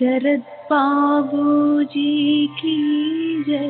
शरद बाबू जी की जय।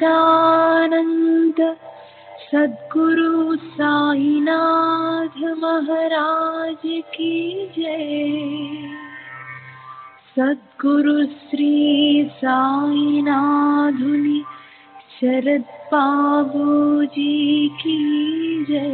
सच्चिदानंद सद्गुरु साईनाथ महाराज की जय। सद्गुरु श्री साईनाथुनि शरद बाबूजी की जय।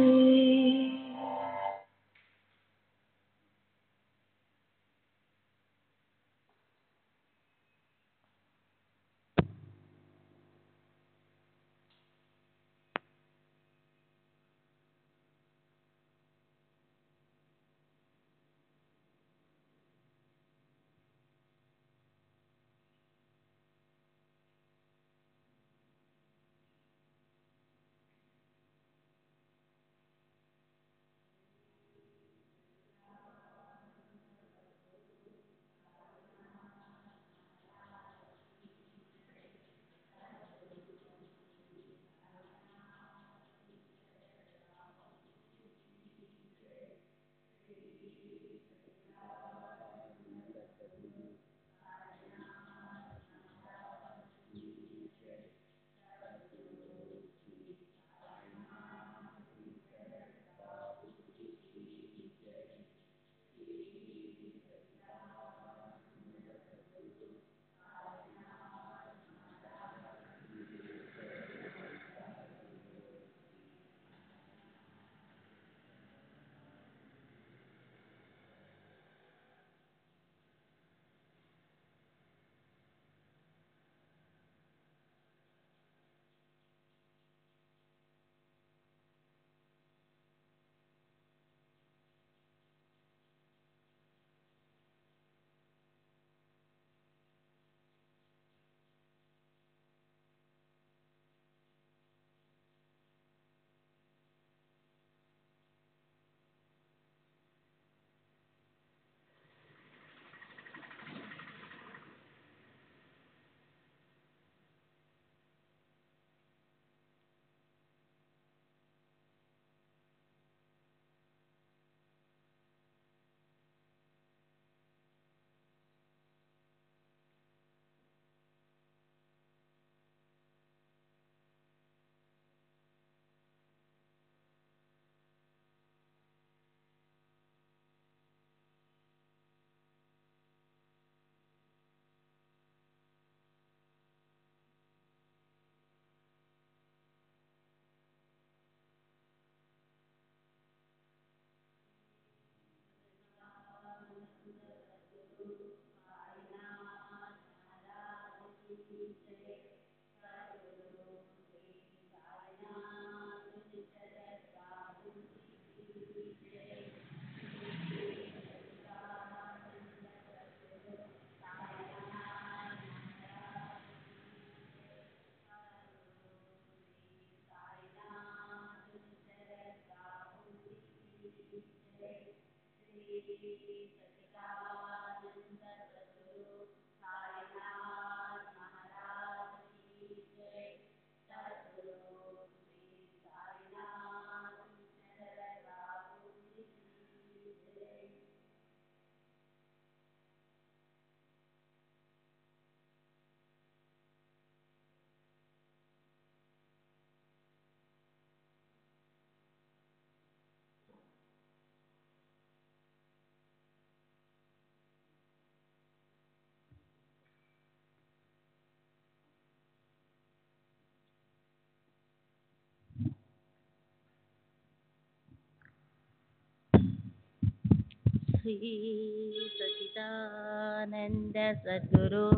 श्री सच्चिदानंद सद्गुरु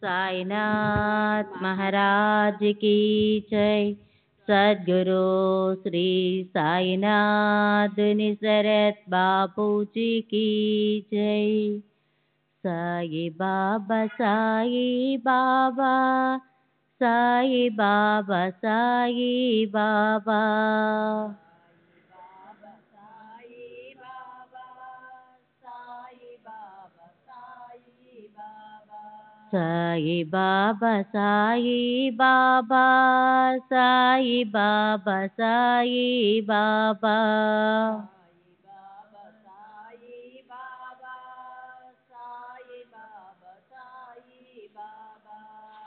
साईनाथ महाराज की जय। सद्गुरु श्री साईनाथ निसरत बापू जी की जय। Sai Baba Sai Baba Sai Baba Sai Baba Sai Baba Sai Baba Sai Baba Sai Baba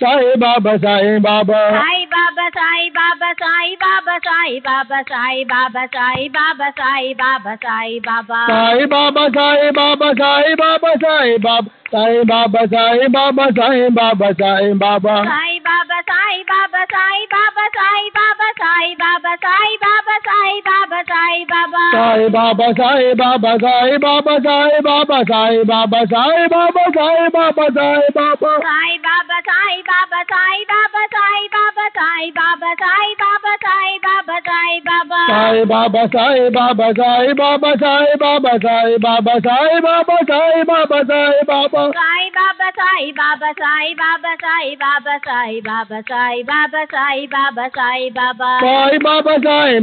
Sai Baba, Sai Baba. Sai Baba, Sai Baba, Sai Baba, Sai Baba, Sai Baba, Sai Baba, Sai Baba, Sai Baba. Sai Baba, Sai Baba, Sai Baba, Sai Baba. Sai Baba, Sai Baba, Sai Baba, Sai Baba. Sai Baba, Sai Baba, Sai Baba, Sai Baba, Sai Baba, Sai Baba, Sai Baba, Sai Baba. Sai Baba, Sai Baba, Sai Baba, Sai Baba, Sai Baba, Sai Baba, Sai Baba, Sai Baba. Sai Baba, Sai Baba, Sai Baba, Sai Baba, Sai Baba, Sai Baba, Sai Baba, Sai Baba. Sai Baba, Sai Baba, Sai Baba, Sai Baba, Sai Baba, Sai Baba, Sai Baba, Sai Baba. Sai Baba, Sai Baba, Sai Baba, Sai Baba, Sai Baba, Sai Baba, Sai Baba, Sai Baba. Sai Baba, Sai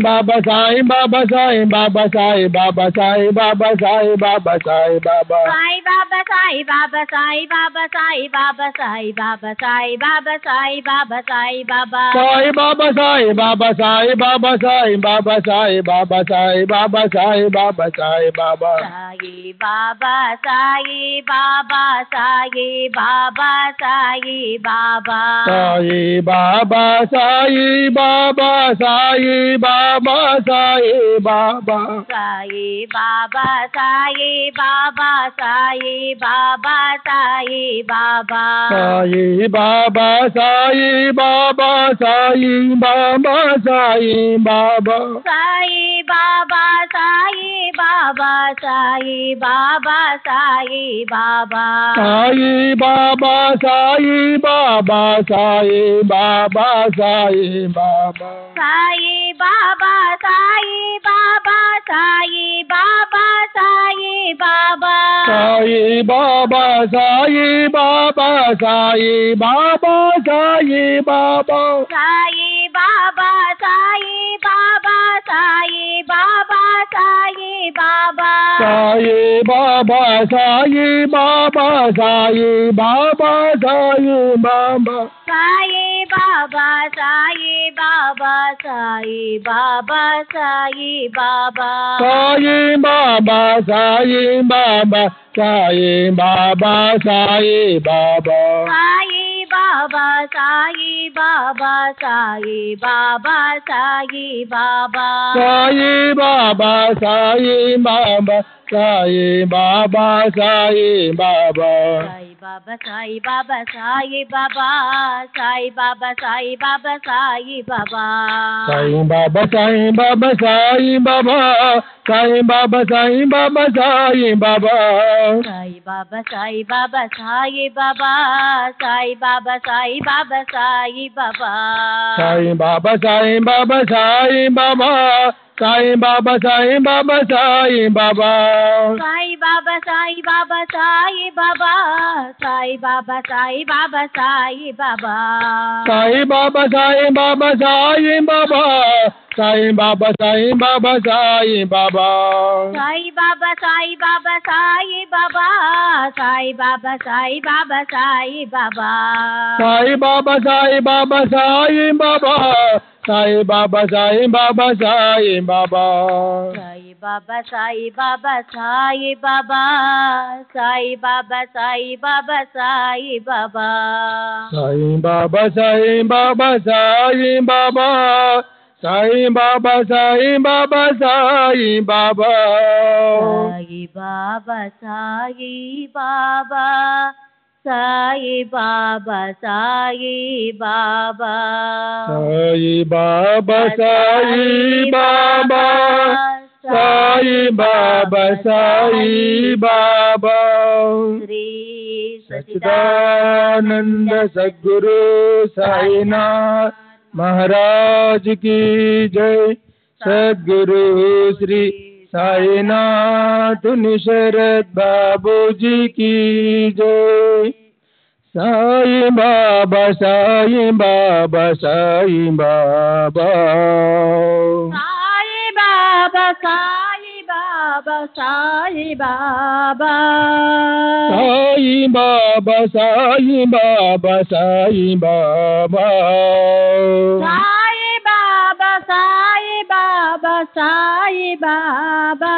Baba, Sai Baba, Sai Baba, Sai Baba, Sai Baba, Sai Baba, Sai Baba. Sai Baba, Sai Baba, Sai Baba, Sai Baba, Sai Baba, Sai Baba, Sai Baba, Sai Baba. Sai Baba, Sai Baba, Sai Baba, Sai Baba, Sai Baba, Sai Baba, Sai Baba, Sai Baba. Sai Baba, Sai Baba, Sai Baba, Sai Baba. Sai Baba, Sai Baba, Sai Baba, Sai Baba. Sai Baba, Sai Baba, Sai Baba, Sai Baba. Sai Baba, Sai Baba, Sai Baba, Sai Baba. Sai Baba, Sai Baba, Sai Baba, Sai Baba. Sai Baba, Sai Baba, Sai Baba, Sai Baba. Sai Baba, Sai Baba, Sai Baba, Sai Baba. Sai Baba, Sai Baba, Sai Baba, Sai Baba. Sai Baba, Sai Baba, Sai Baba, Sai Baba. Sai Baba, Sai Baba, Sai Baba, Sai Baba. Sai Baba, Sai Baba, Sai Baba, Sai Baba. Sai Baba, Sai Baba, Sai Baba, Sai Baba. Sai Baba, Sai Baba, Sai Baba, Sai Baba. Sai Baba, Sai Baba, Sai Baba, Sai Baba. Sai Baba, Sai Baba, Sai Baba, Sai Baba, Sai Baba, Sai Baba. Sai Baba, Sai Baba, Sai Baba, Sai Baba, Sai Baba, Sai Baba. Sai Baba, Sai Baba, Sai Baba, Sai Baba, Sai Baba, Sai Baba. Sai Baba, Sai Baba, Sai Baba, Sai Baba, Sai Baba, Sai Baba. Sai Baba, Sai Baba, Sai Baba, Sai Baba, Sai Baba, Sai Baba. Sai Baba, Sai Baba, Sai Baba, Sai Baba, Sai Baba, Sai Baba. Sai Baba, Sai Baba, Sai Baba, Sai Baba, Sai Baba, Sai Baba. Sai Baba, Sai Baba, Sai Baba, Sai Baba, Sai Baba, Sai Baba. Sai Baba, Sai Baba, Sai Baba, Sai Baba, Sai Baba, Sai Baba. Sai Baba, Sai Baba, Sai Baba, Sai Baba, Sai Baba, Sai Baba. Sai Baba, Sai Baba, Sai Baba, Sai Baba. Sai Baba, Sai Baba, Sai Baba, Sai Baba. Sri सच्चिदानंद सद्गुरु साईनाथ महाराज की जय। सद्गुरु श्री साईनाथ शरद बाबू जी की जय। Sai Baba, Sai Baba, Sai Baba. Sai Baba, Sai Baba, Sai Baba. Sai Baba, Sai Baba, Sai Baba. Sai Baba, Sai Baba, Sai Baba.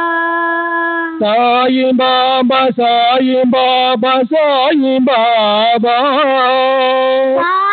Sai Baba, Sai Baba, Sai Baba. Sai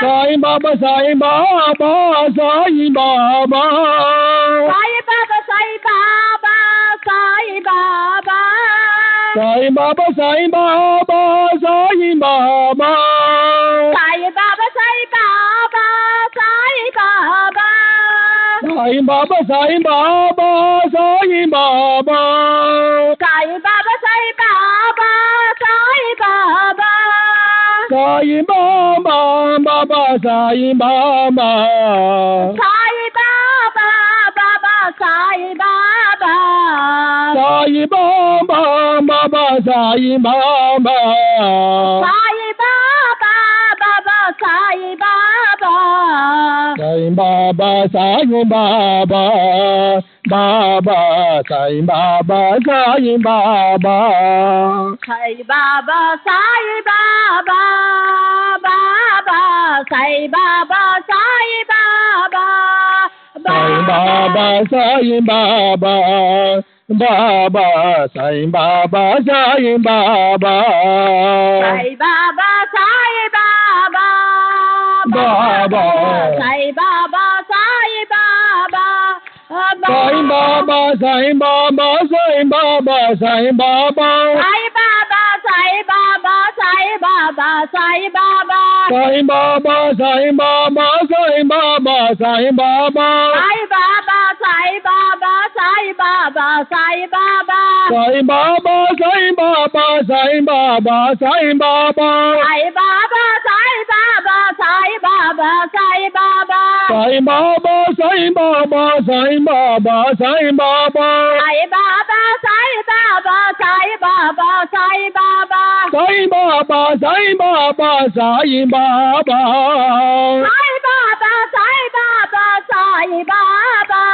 Sai Baba, Sai Baba, Sai Baba. Sai Baba, Sai Baba, Sai Baba. Sai Baba, Sai Baba, Sai Baba. Sai Baba, Sai Baba, Sai Baba. Sai Baba, Sai Baba, Sai Baba. Sai Baba, Sai Baba, Sai Baba. Sai Baba, Baba, Sai Baba. Sai Baba, Baba, Sai Baba. Sai Baba, Baba, Sai Baba. Sai Baba, Baba, Sai Baba. Sai Baba, Sai Baba. Baba, Sai Baba, Sai Baba. Sai Baba, Sai Baba. Baba, Sai Baba, Sai Baba. Sai Baba, Sai Baba. Baba, Sai Baba, Sai Baba. Sai Baba, Sai Baba. Baba. Sai Baba, Sai Baba. Sai Baba, Sai Baba, Sai Baba, Sai Baba. Sai Baba, Sai Baba, Sai Baba, Sai Baba. Sai Baba, Sai Baba, Sai Baba, Sai Baba. Sai Baba, Sai Baba, Sai Baba, Sai Baba. Sai Baba, Sai Baba, Sai Baba, Sai Baba. Sai Baba, Sai Baba, Sai Baba, Sai Baba. Sai Baba, Sai Baba, Sai Baba, Sai Baba. Sai Baba, Sai Baba, Sai Baba, Sai Baba. Sai Baba, Sai Baba, Sai Baba. Sai Baba, Sai Baba, Sai Baba. Sai Baba, Sai Baba, Sai Baba. Sai Baba, Sai Baba, Sai Baba. Sai Baba, Sai Baba, Sai Baba.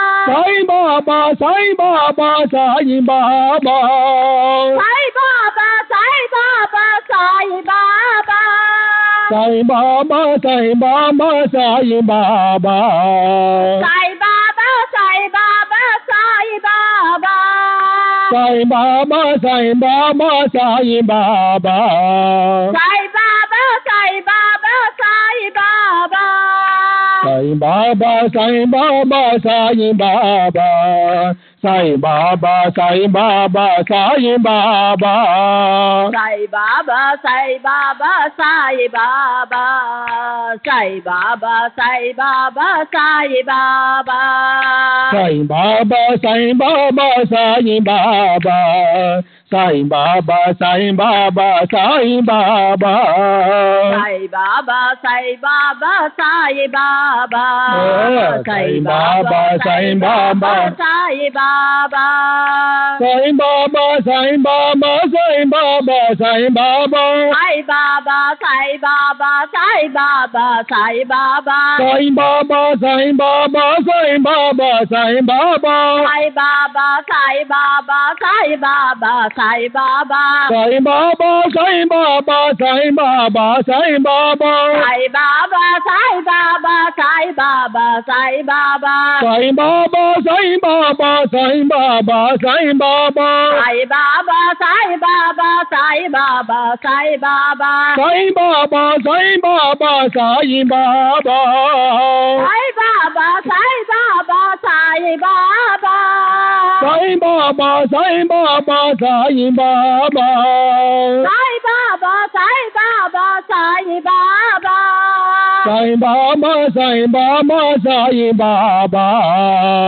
Sai Baba, Sai Baba, Sai Baba. Sai Baba, Sai Baba, Sai Baba. Sai Baba, Sai Baba, Sai Baba. Sai Baba, Sai Baba, Sai Baba. Sai Baba, Sai Baba, Sai Baba. Sai Baba, Sai Baba, Sai Baba. Sai Baba, Sai Baba, Sai Baba. Sai Baba, Sai Baba, Sai Baba. Sai Baba, Sai Baba, Sai Baba. Sai Baba, Sai Baba, Sai Baba. Sai Baba, Sai Baba. Sai Baba. Sai Baba, Sai Baba, Sai Baba, Sai Baba. Sai Baba, Sai Baba, Sai Baba, Sai Baba. Sai Baba, Sai Baba, Sai Baba, Sai Baba. Sai Baba, Sai Baba, Sai Baba, Sai Baba. Sai Baba, Sai Baba, Sai Baba, Sai Baba. Sai Baba, Sai Baba, Sai Baba, Sai Baba. Sai Baba, Sai Baba, Sai Baba, Sai Baba. Sai Baba, Sai Baba, Sai Baba, Sai Baba. Sai Baba, Sai Baba, Sai Baba. Sai Baba, Sai Baba, Sai Baba. Sai Baba, Sai Baba, Sai Baba. Sai Baba, Sai Baba, Sai Baba. Sai Baba, Sai Baba, Sai Baba. Sai Baba, Sai Baba, Sai Baba. Sai Baba, Sai Baba, Sai Baba.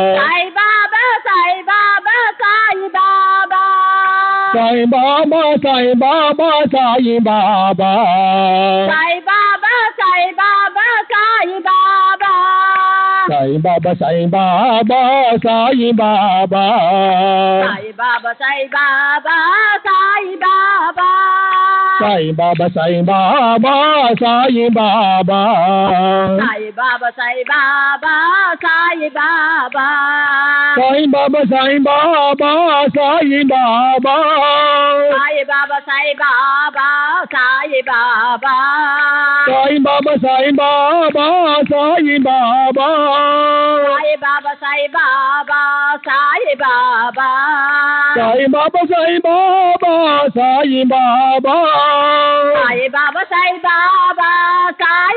Sai Baba, Sai Baba, Sai Baba. Sai Baba, Sai Baba, Sai Baba. Sai Baba, Sai Baba, Sai Baba. Sai Baba, Sai Baba, Sai Baba. Sai Baba, Sai Baba, Sai Baba. Sai Baba, Sai Baba, Sai Baba. Sai Baba, Sai Baba, Sai Baba. Sai Baba, Sai Baba, Sai Baba. Sai Baba, Sai Baba, Sai Baba. Sai Baba, Sai Baba, Sai Baba. Sai Baba, Sai Baba, Sai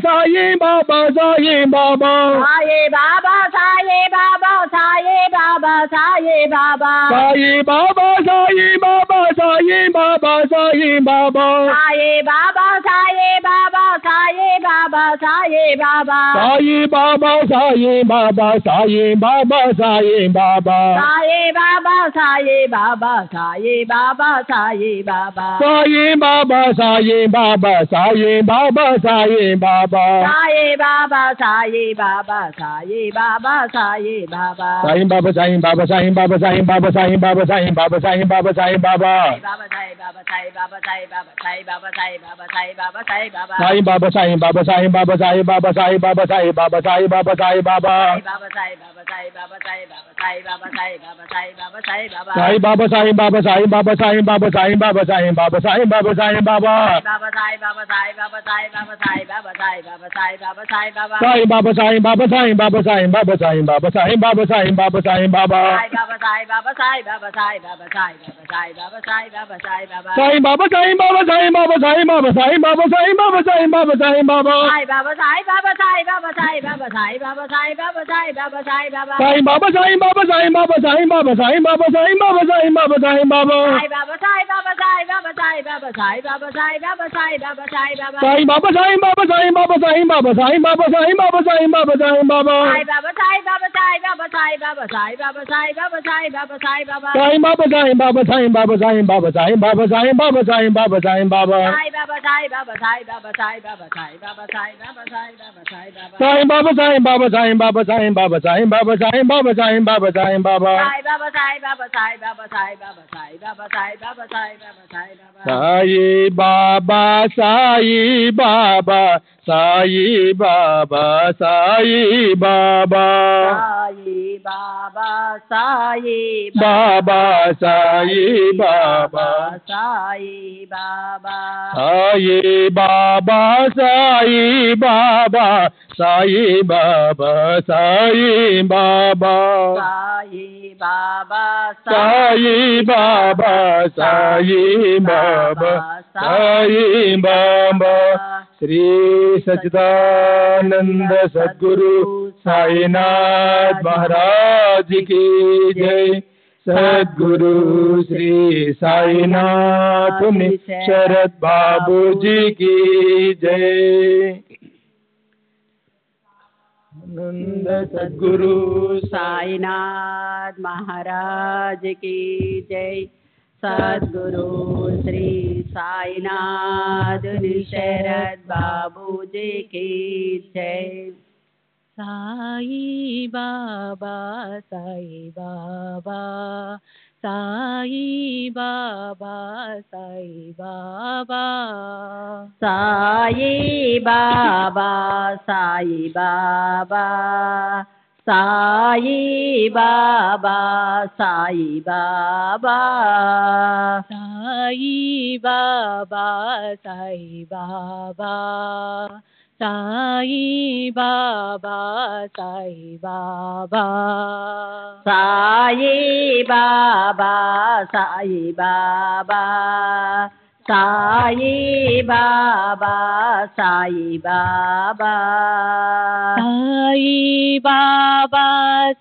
Sai Baba, Sai Baba. Sai Baba, Sai Baba, Sai Baba, Sai Baba. Sai Baba, Sai Baba, Sai Baba, Sai Baba. Sai Baba, Sai Baba, Sai Baba, Sai Baba. Sai Baba, Sai Baba, Sai Baba, Sai Baba. Sai Baba, Sai Baba, Sai Baba, Sai Baba. Sai Baba, Sai Baba, Sai Baba, Sai Baba. Sai Baba, Sai Baba, Sai Baba, Sai Baba. Sai Baba, Sai Baba, Sai Baba, Sai Baba, Sai Baba, Sai Baba, Sai Baba, Sai Baba. Sai Baba, Sai Baba, Sai Baba, Sai Baba, Sai Baba, Sai Baba, Sai Baba, Sai Baba. Sai Baba, Sai Baba, Sai Baba, Sai Baba, Sai Baba, Sai Baba, Sai Baba, Sai Baba. Sai Baba, Sai Baba, Sai Baba, Sai Baba, Sai Baba, Sai Baba, Sai Baba, Sai Baba. Sai Baba, Sai Baba, Sai Baba, Sai Baba, Sai Baba, Sai Baba, Sai Baba, Sai Baba. Sai Baba, Sai Baba, Sai Baba, Sai Baba, Sai Baba, Sai Baba, Sai Baba, Sai Baba. Sai Baba, Sai Baba, Sai Baba, Sai Baba, Sai Baba, Sai Baba, Sai Baba, Sai Baba. Sai Baba, Sai Baba, Sai Baba, Sai Baba, Sai Baba, Sai Baba, Sai Baba, Sai Baba. Sai Baba, Sai Baba, Sai Baba, Sai Baba, Sai Baba, Sai Baba, Sai Baba, Sai Baba. Sai Baba, Sai Baba, Sai Baba, Sai Baba, Sai Baba, Sai Baba, Sai Baba, Sai Baba. Sai Baba, Sai Baba, Sai Baba, Sai Baba, Sai Baba, Sai Baba, Sai Baba, Sai Baba. Sai Baba, Sai Baba, Sai Baba, Sai Baba, Sai Baba, Sai Baba, Sai Baba, Sai Baba. Sai Baba, Sai Baba, Sai Baba, Sai Baba, Sai Baba, Sai Baba, Sai Baba, Sai Baba. Sai Baba, Sai Baba, Sai Baba, Sai Baba, Sai Baba, Sai Baba, Sai Baba, Sai Baba. Sai Baba, Sai Baba, Sai Baba, Sai Baba. Sai Baba, Sai Baba, Sai Baba. Sai Baba. Sai Baba, Sai Baba, Sai Baba, Sai Baba. Sai Baba, Sai Baba, Sai Baba, Sai Baba. Shri Sachidananda Sadguru Sainath Maharaj ki jai. Sadguru Shri Sainath Sharat Babuji ki jai. Nanda Sadguru Sainath महाराज की जय. सद्गुरु श्री साईनाथ शरद बाबूजी की जय. Sai Baba, Sai Baba, Sai Baba, Sai Baba. Sai Baba, Sai Baba, Sai Baba, Sai Baba. Sai Baba, Sai Baba, Sai Baba, Sai Baba. Sai Baba, Sai Baba, Sai Baba, Sai Baba. Sai Baba,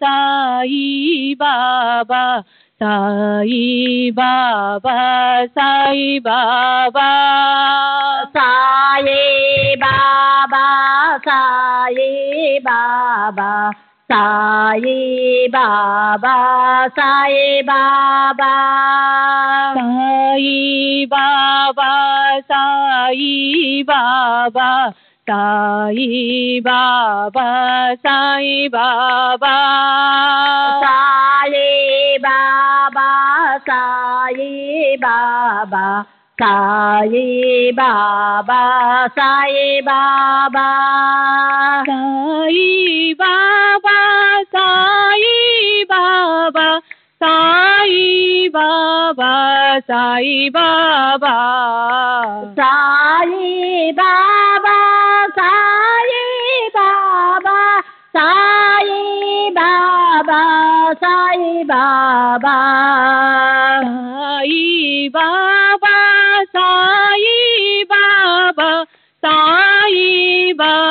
Sai Baba, Sai Baba, Sai Baba. Sai Baba, Sai Baba, Sai Baba, Sai Baba. Sai Baba, Sai Baba, Sai Baba, Sai Baba. Sai Baba, Sai Baba, Sai Baba, Sai Baba. Sai Baba, Sai Baba, Sai Baba, Sai Baba. Sai Baba, Sai Baba, Sai Baba, Sai Baba. Sai Baba, Sai Baba, Sai Baba.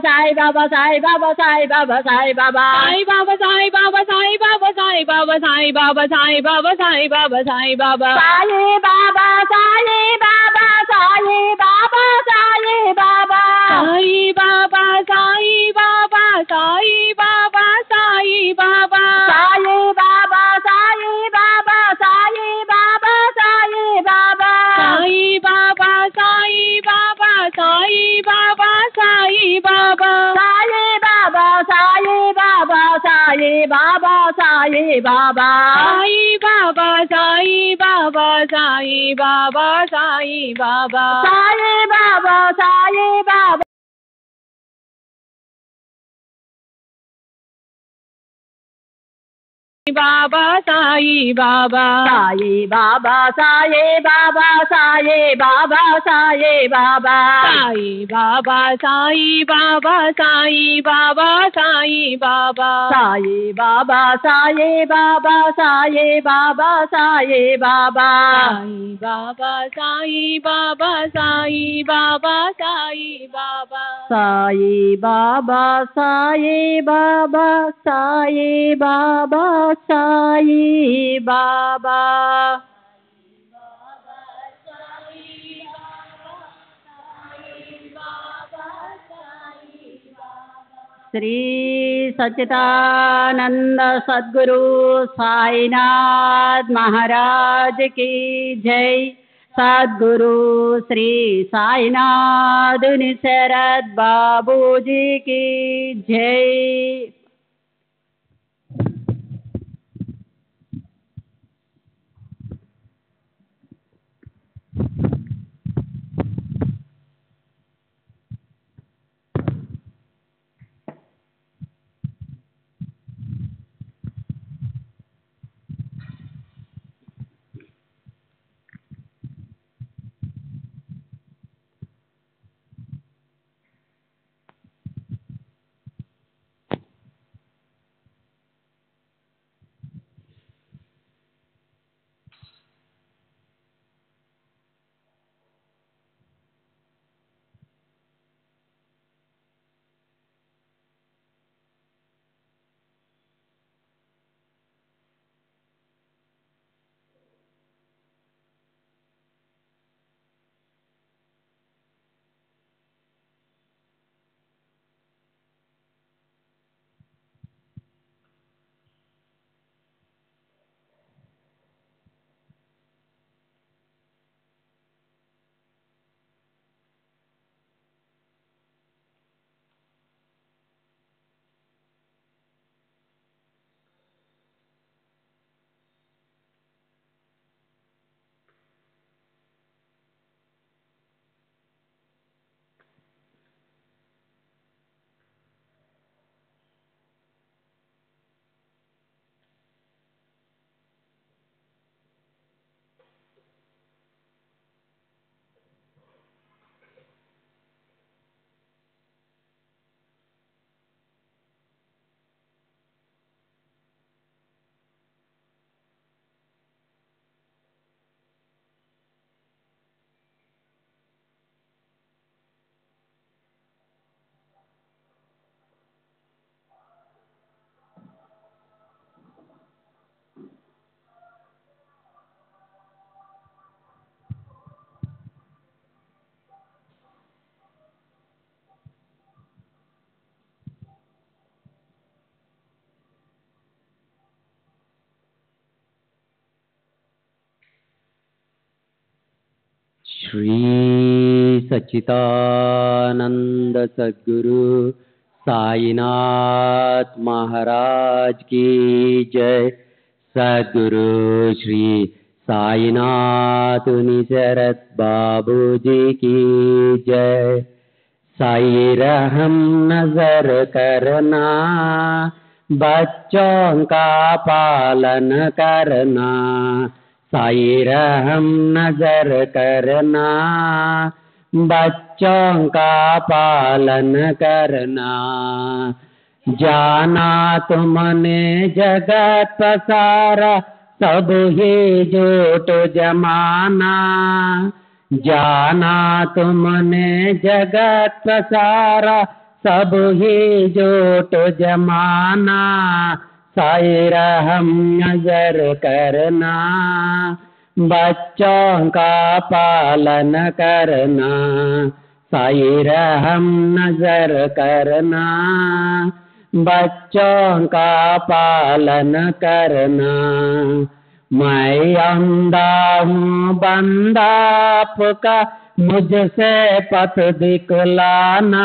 Sai Baba, Sai Baba, Sai Baba, Sai Baba. Sai Baba, Sai Baba, Sai Baba, Sai Baba, Sai Baba, Sai Baba, Sai Baba, Sai Baba. Sai Baba, Sai Baba, Sai Baba, Sai Baba. Sai Baba, Sai Baba, Sai Baba, Sai Baba. Sai Baba, Sai Baba, Sai Baba, Sai Baba. Sai Baba, Sai Baba, Sai Baba, Sai Baba. Sai Baba, Sai Baba, Sai Baba, Sai Baba. Sai Baba, Sai Baba, Sai Baba, Sai Baba. Sai Baba, Sai Baba. Baba, Sai Baba. Sai Baba, Sai Baba, Sai Baba, Sai Baba. Sai Baba, Sai Baba, Sai Baba, Sai Baba. Sai Baba, Sai Baba, Sai Baba, Sai Baba. Sai Baba, Sai Baba, Sai Baba, Sai Baba. Sai Baba, Sai Baba, Sai Baba, Sai Baba. Shri सच्चिदानंद सद्गुरु साईनाथ महाराज की जय। सद्गुरु श्री साईनाथ निशरद बाबूजी की जय। श्री सच्चिदानंद सद्गुरु साईनाथ महाराज की जय। सद्गुरु श्री साईनाथ निशरद बाबूजी की जय। साई रहम नजर करना, बच्चों का पालन करना। साई रहम नजर करना, बच्चों का पालन करना। जाना तुमने जगत पसारा, सब ही झूठ जमाना। जाना तुमने जगत पसारा, सब ही जोट जमाना, साई रहम नजर करना, बच्चों का पालन करना, साई रहम नजर करना, बच्चों का पालन करना। मैं अंधा हूँ बंदा आपका, मुझसे पथ दिखलाना,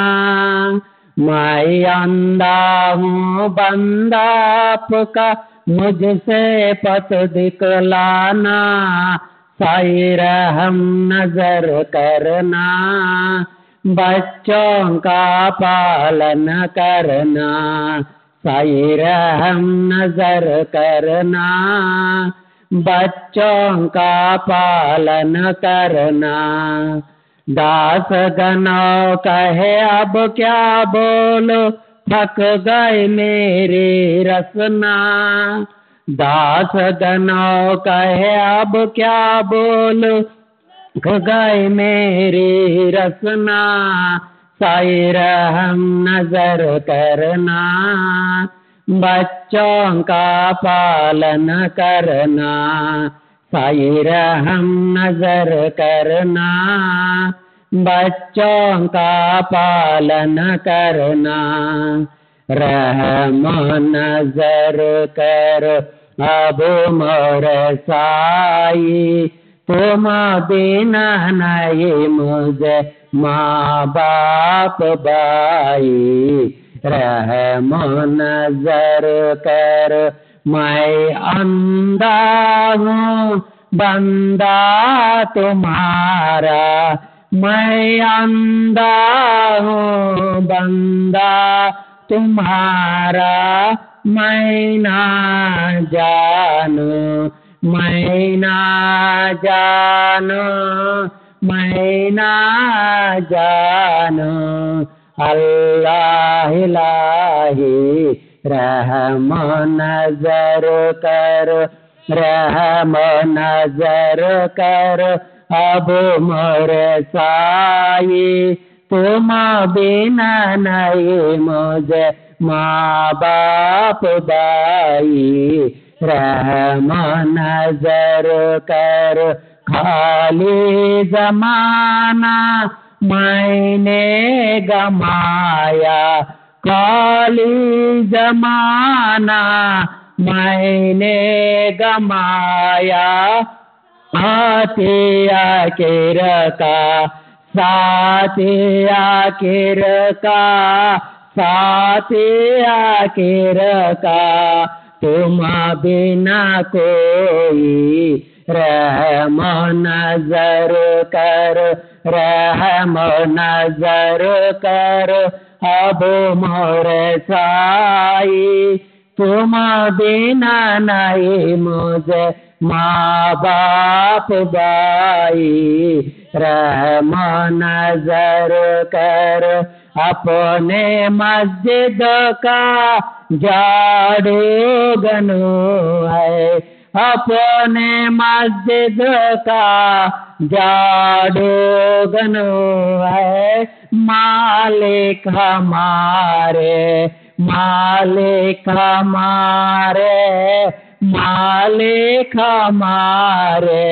मैं अंधा हूँ बंदा आपका, मुझसे पथ दिखलाना, साई रहम नजर करना, बच्चों का पालन करना, साई रहम नजर करना, बच्चों का पालन करना। दास गनौ कहे अब क्या बोलो, थक गए मेरी रसना, दास गनौ कहे अब क्या बोलो, थक गए मेरी रसना, साई रहम नजर करना, बच्चों का पालन करना, साई रहम नजर करना, बच्चों का पालन करना। रहम नजर कर अब मोर साई, तुम बिना नहीं मुझे माँ बाप भाई, रहम नजर कर मैं अंधा हूँ बंदा तुम्हारा, मैं अंधा हूँ बंदा तुम्हारा, मैं ना जानू, मैं ना जानू, मैं ना जानू, अल्लाह इलाही रहम नजर कर, रहम नजर कर अब मोर साई, तुम बिना नहीं मुझे माँ बाप भाई, रहम नजर कर खाली जमाना मैंने गमाया, खाली जमाना मैंने गमाया, आते आखिर का साथे आखिर का, साथे आखिर का, तुम बिना कोई, रहम नजर कर, रहम नजर कर अब मोर साई, तुम बिना नहीं मुझे माँ बाप भाई, रहम नजर कर अपने मस्जिद का झाड़ू गनो है, अपने मस्जिद का झाड़ू गनो है, मालिक हमारे, मालिक हमारे, मालिक हमारे,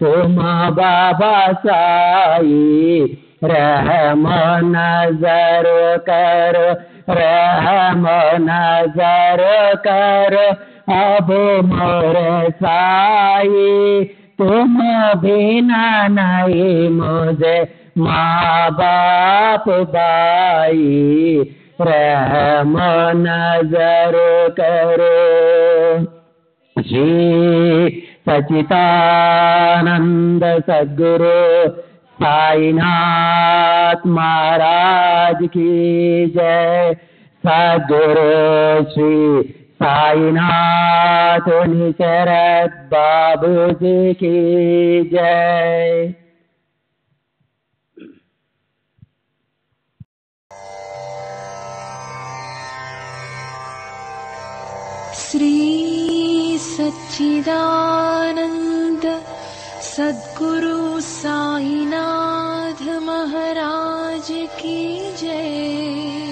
तुम बाबा साई, रहम नजर कर, रहम नजर कर अब मोर साई, तुम बिना नहीं मुझे माँ बाप भाई, रहम नजर करो। श्री सच्चिदानंद सद्गुरु साईनाथ महाराज की जय। सद्गुरु श्री साईनाथ निशरद बाबू जी की जय। श्री सच्चिदानंद सद्गुरु साईनाथ महाराज की जय।